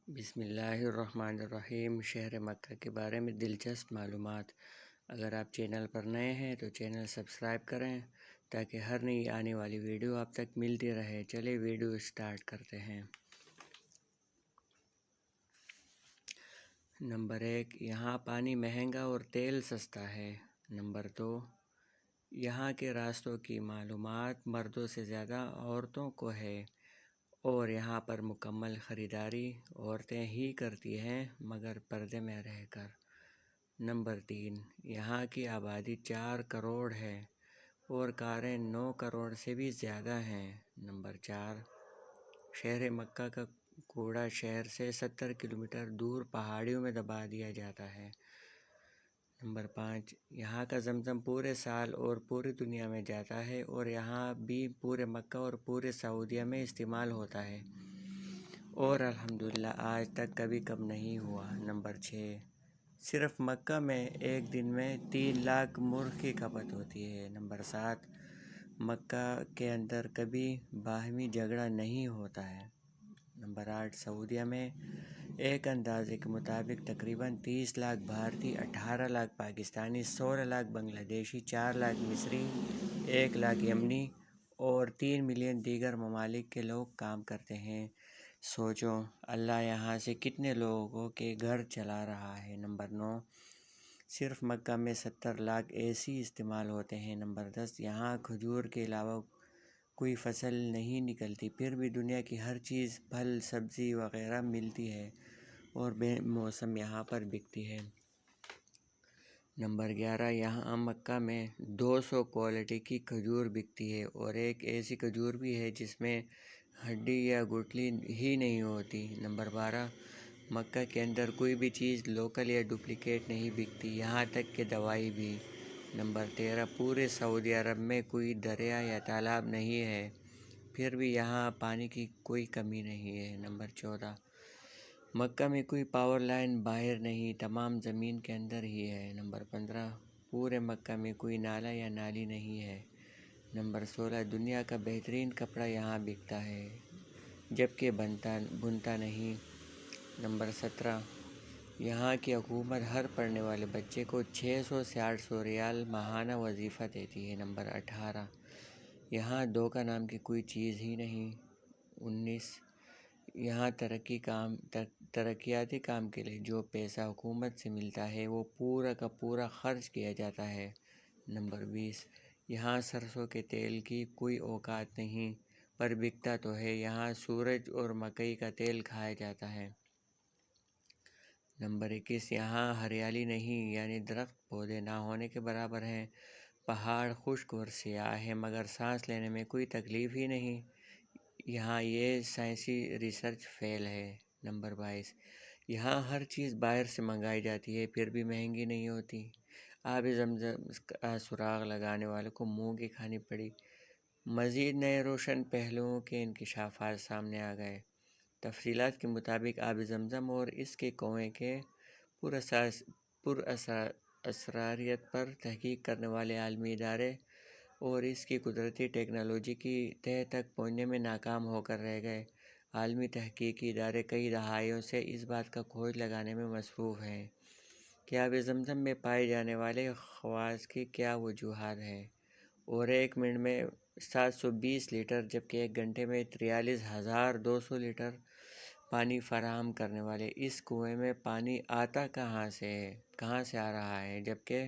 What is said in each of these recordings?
بسم اللہ الرحمن الرحیم۔ شہر مکہ کے بارے میں دلچسپ معلومات۔ اگر آپ چینل پر نئے ہیں تو چینل سبسکرائب کریں تاکہ ہر نئی آنے والی ویڈیو آپ تک ملتی رہے۔ چلے ویڈیو اسٹارٹ کرتے ہیں۔ نمبر 1، یہاں پانی مہنگا اور تیل سستا ہے۔ نمبر 2، یہاں کے راستوں کی معلومات مردوں سے زیادہ عورتوں کو ہے اور یہاں پر مکمل خریداری عورتیں ہی کرتی ہیں مگر پردے میں رہ کر۔ نمبر 3، یہاں کی آبادی 4 کروڑ ہے اور کاریں 9 کروڑ سے بھی زیادہ ہیں۔ نمبر 4، شہر مکہ کا کوڑا شہر سے 70 کلومیٹر دور پہاڑیوں میں دبا دیا جاتا ہے۔ نمبر 5، یہاں کا زمزم پورے سال اور پوری دنیا میں جاتا ہے اور یہاں بھی پورے مکہ اور پورے سعودیہ میں استعمال ہوتا ہے اور الحمدللہ آج تک کبھی کم نہیں ہوا۔ نمبر 6، صرف مکہ میں ایک دن میں 3 لاکھ مرغ کی کھپت ہوتی ہے۔ نمبر 7، مکہ کے اندر کبھی باہمی جھگڑا نہیں ہوتا ہے۔ نمبر 8، سعودیہ میں ایک اندازے کے مطابق تقریباً 30 لاکھ بھارتی، 18 لاکھ پاکستانی، 16 لاکھ بنگلہ دیشی، 4 لاکھ مصری، 1 لاکھ یمنی اور 3 ملین دیگر ممالک کے لوگ کام کرتے ہیں۔ سوچو اللہ یہاں سے کتنے لوگوں کے گھر چلا رہا ہے۔ نمبر 9، صرف مکہ میں 70 لاکھ اے سی استعمال ہوتے ہیں۔ نمبر 10، یہاں کھجور کے علاوہ کوئی فصل نہیں نکلتی، پھر بھی دنیا کی ہر چیز پھل سبزی وغیرہ ملتی ہے اور بے موسم یہاں پر بکتی ہے۔ نمبر 11، یہاں مکہ میں 200 کوالٹی کی کھجور بکتی ہے اور ایک ایسی کھجور بھی ہے جس میں ہڈی یا گٹھلی ہی نہیں ہوتی۔ نمبر 12، مکہ کے اندر کوئی بھی چیز لوکل یا ڈپلیکیٹ نہیں بکتی، یہاں تک کہ دوائی بھی۔ نمبر 13، پورے سعودی عرب میں کوئی دریا یا تالاب نہیں ہے، پھر بھی یہاں پانی کی کوئی کمی نہیں ہے۔ نمبر 14، مکہ میں کوئی پاور لائن باہر نہیں، تمام زمین کے اندر ہی ہے۔ نمبر 15، پورے مکہ میں کوئی نالا یا نالی نہیں ہے۔ نمبر 16، دنیا کا بہترین کپڑا یہاں بکتا ہے جبکہ بنتا نہیں۔ نمبر 17، یہاں کی حکومت ہر پڑھنے والے بچے کو 600 سے 800 ریال ماہانہ وظیفہ دیتی ہے۔ نمبر 18، یہاں دھوکہ نام کی کوئی چیز ہی نہیں۔ 19، یہاں ترقیاتی کام کے لیے جو پیسہ حکومت سے ملتا ہے وہ پورا کا پورا خرچ کیا جاتا ہے۔ نمبر 20، یہاں سرسوں کے تیل کی کوئی اوقات نہیں پر بکتا تو ہے، یہاں سورج اور مکئی کا تیل کھایا جاتا ہے۔ نمبر 21، یہاں ہریالی نہیں، یعنی درخت پودے نہ ہونے کے برابر ہیں، پہاڑ خشک اور سیاہ ہیں مگر سانس لینے میں کوئی تکلیف ہی نہیں، یہاں یہ سائنسی ریسرچ فیل ہے۔ نمبر 22، یہاں ہر چیز باہر سے منگائی جاتی ہے پھر بھی مہنگی نہیں ہوتی، آب زمزم کا سراغ لگانے والوں کو منہ کی کھانی پڑی۔ مزید نئے روشن پہلوؤں کے انکشافات سامنے آ گئے۔ تفصیلات کے مطابق آب زمزم اور اس کے کنویں کے اسراریت پر تحقیق کرنے والے عالمی ادارے اور اس کی قدرتی ٹیکنالوجی کی تہہ تک پہنچنے میں ناکام ہو کر رہ گئے۔ عالمی تحقیقی ادارے کئی دہائیوں سے اس بات کا کھوج لگانے میں مصروف ہیں کہ آب زمزم میں پائے جانے والے خواص کی کیا وجوہات ہیں اور ایک منٹ میں 720 لیٹر جبکہ ایک گھنٹے میں 43,200 لیٹر پانی فراہم کرنے والے اس کنویں میں پانی آتا کہاں سے آ رہا ہے، جبکہ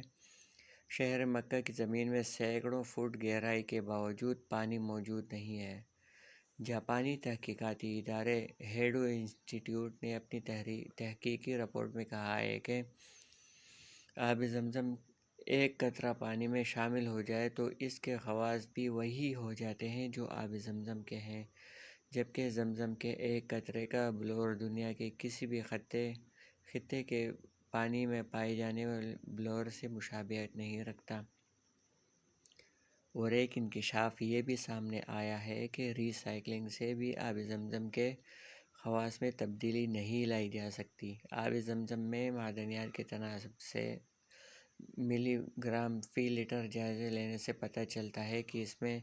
شہر مکہ کی زمین میں سینکڑوں فٹ گہرائی کے باوجود پانی موجود نہیں ہے۔ جاپانی تحقیقاتی ادارے ہیڈو انسٹی ٹیوٹ نے اپنی تحقیقی رپورٹ میں کہا ہے کہ آب زمزم ایک قطرہ پانی میں شامل ہو جائے تو اس کے خواص بھی وہی ہو جاتے ہیں جو آب زمزم کے ہیں، جبکہ زمزم کے ایک قطرے کا بلور دنیا کے کسی بھی خطے کے پانی میں پائے جانے والے بلور سے مشابہت نہیں رکھتا۔ اور ایک انکشاف یہ بھی سامنے آیا ہے کہ ری سائیکلنگ سے بھی آب زمزم کے خواص میں تبدیلی نہیں لائی جا سکتی۔ آب زمزم میں معدنیات کے تناسب سے ملی گرام فی لیٹر جائزہ لینے سے پتہ چلتا ہے کہ اس میں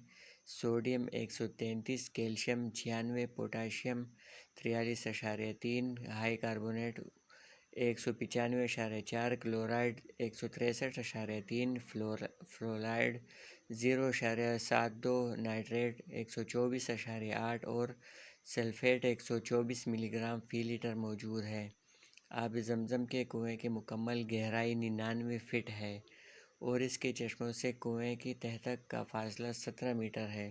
sodium 133، calcium 96، potassium 43.3، high carbonate 195.4، chloride 163.3، fluoride 0.72، nitrate 124.8 اور سلفیٹ 124 ملی گرام فی لیٹر موجود ہے۔ آب زمزم کے کنویں کی مکمل گہرائی 99 فٹ ہے اور اس کے چشموں سے کنویں کی تہہ تک کا فاصلہ 17 میٹر ہے۔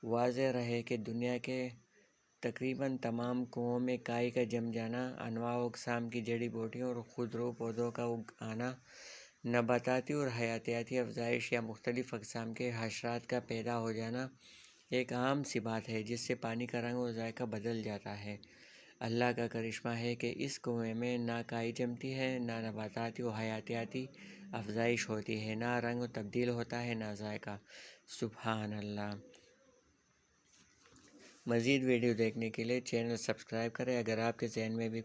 واضح رہے کہ دنیا کے تقریباً تمام کنوؤں میں کائی کا جم جانا، انواع و اقسام کی جڑی بوٹیوں اور خضرو پودوں کا آنا، نباتاتی اور حیاتیاتی افزائش یا مختلف اقسام کے حشرات کا پیدا ہو جانا ایک عام سی بات ہے جس سے پانی کا رنگ و ذائقہ بدل جاتا ہے۔ اللہ کا کرشمہ ہے کہ اس کنویں میں نہ کائی جمتی ہے، نہ نباتاتی و حیاتیاتی افزائش ہوتی ہے، نہ رنگ تبدیل ہوتا ہے، نہ ذائقہ۔ سبحان اللہ۔ مزید ویڈیو دیکھنے کے لیے چینل سبسکرائب کریں۔ اگر آپ کے ذہن میں بھی